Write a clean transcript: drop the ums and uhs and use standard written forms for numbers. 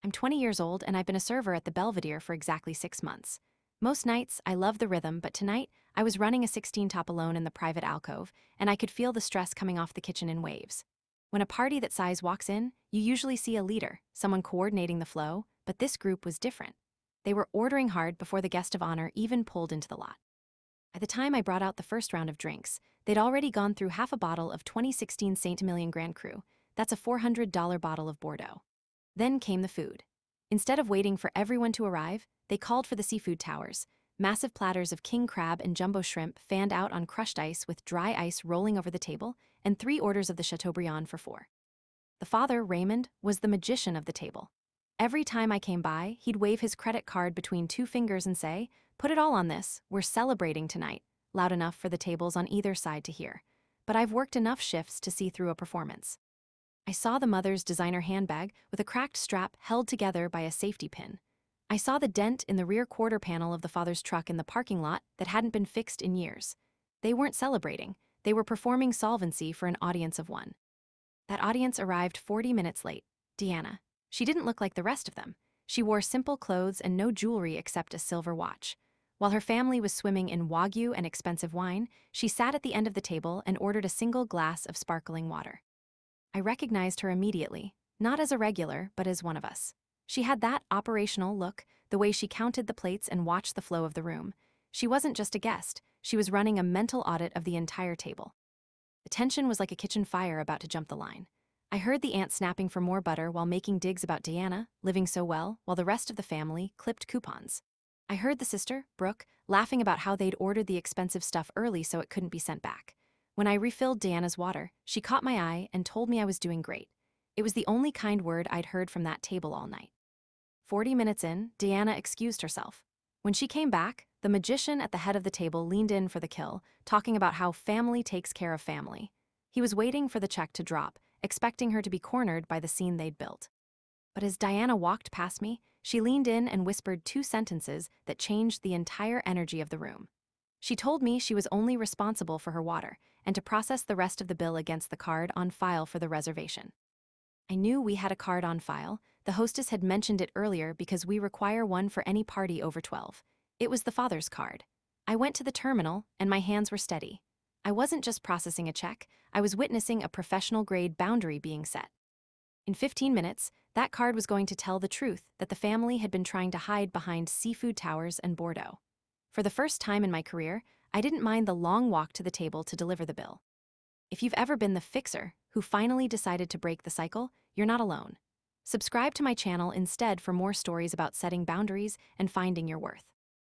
I'm 20 years old and I've been a server at the Belvedere for exactly 6 months. Most nights, I love the rhythm, but tonight, I was running a 16-top alone in the private alcove, and I could feel the stress coming off the kitchen in waves. When a party that size walks in, you usually see a leader, someone coordinating the flow, but this group was different. They were ordering hard before the guest of honor even pulled into the lot. By the time I brought out the first round of drinks, they'd already gone through half a bottle of 2016 Saint-Emilion Grand Cru. That's a $400 bottle of Bordeaux. Then came the food. Instead of waiting for everyone to arrive, they called for the seafood towers. Massive platters of king crab and jumbo shrimp fanned out on crushed ice with dry ice rolling over the table, and 3 orders of the Chateaubriand for 4. The father, Raymond, was the magician of the table. Every time I came by, he'd wave his credit card between 2 fingers and say, "Put it all on this, we're celebrating tonight," loud enough for the tables on either side to hear. But I've worked enough shifts to see through a performance. I saw the mother's designer handbag with a cracked strap held together by a safety pin. I saw the dent in the rear quarter panel of the father's truck in the parking lot that hadn't been fixed in years. They weren't celebrating, they were performing solvency for an audience of 1. That audience arrived 40 minutes late. Deanna. She didn't look like the rest of them. She wore simple clothes and no jewelry except a silver watch. While her family was swimming in Wagyu and expensive wine, she sat at the end of the table and ordered a single glass of sparkling water. I recognized her immediately, not as a regular, but as one of us. She had that operational look, the way she counted the plates and watched the flow of the room. She wasn't just a guest, she was running a mental audit of the entire table. The tension was like a kitchen fire about to jump the line. I heard the aunt snapping for more butter while making digs about Deanna, living so well, while the rest of the family clipped coupons. I heard the sister, Brooke, laughing about how they'd ordered the expensive stuff early so it couldn't be sent back. When I refilled Deanna's water, she caught my eye and told me I was doing great. It was the only kind word I'd heard from that table all night. 40 minutes in, Deanna excused herself. When she came back, the magician at the head of the table leaned in for the kill, talking about how family takes care of family. He was waiting for the check to drop, expecting her to be cornered by the scene they'd built. But as Diana walked past me, she leaned in and whispered 2 sentences that changed the entire energy of the room. She told me she was only responsible for her water, and to process the rest of the bill against the card on file for the reservation. I knew we had a card on file. The hostess had mentioned it earlier because we require one for any party over 12. It was the father's card. I went to the terminal, and my hands were steady. I wasn't just processing a check, I was witnessing a professional-grade boundary being set. In 15 minutes, that card was going to tell the truth that the family had been trying to hide behind seafood towers and Bordeaux. For the first time in my career, I didn't mind the long walk to the table to deliver the bill. If you've ever been the fixer who finally decided to break the cycle, you're not alone. Subscribe to my channel instead for more stories about setting boundaries and finding your worth.